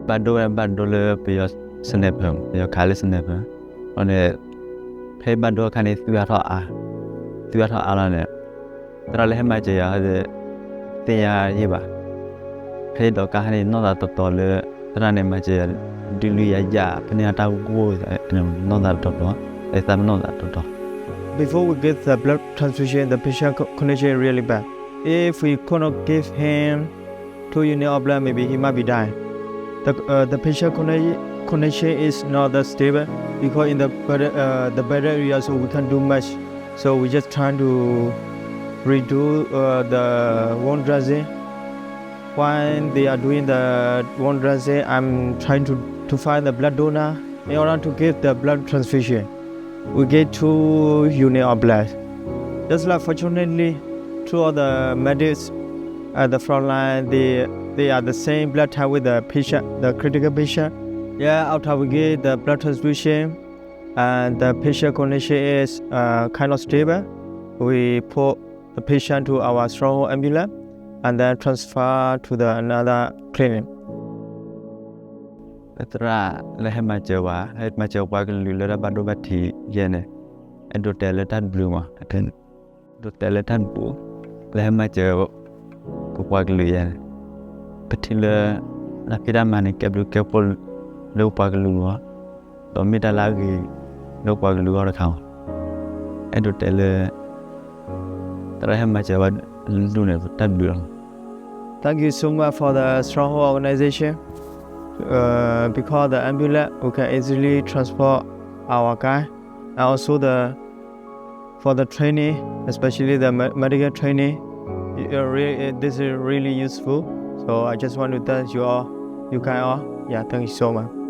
Bando be your snapper, your Kali snapper. On a pay bando can it through Alane. Tralehemaja, the Yiba. Pay the Kahani, not that all the Ranemaja, Dilia, Penata wood, not that doctor. Let them know that doctor. Before we get the blood transfusion, the patient condition is really bad. If we cannot give him 2 units of blood, maybe he might be dying. The patient condition is not that stable because in the better area, so we can't do much. So we just trying to redo the wound dressing. While they are doing the wound dressing, I'm trying to find the blood donor in order to give the blood transfusion. We get 2 units of blood. Just like fortunately, 2 of the medics at the front line, they are the same blood type with the patient, the critical patient. Yeah, after we get the blood transfusion and the patient condition is kind of stable, we put the patient to our stronghold ambulance and then transfer to another clinic. Petra, Lehemajawa, had Majawa Lula Badobati, Yene, and to Teletan Bluma, attend to Teletan Boo, Lehemajawa, Kuagluyan, Petilla, Lapidaman, Gabu Capol, no Pagalua, Domita Lagi, no Pagalua account, and to tell Rahemajawa Luna Tabula. Thank you so much for the stronghold organization. Because the ambulance we can easily transport our guy, and also for the training, especially the medical training, this is really useful. So I just want to thank you all, you guys all. Yeah, thank you so much.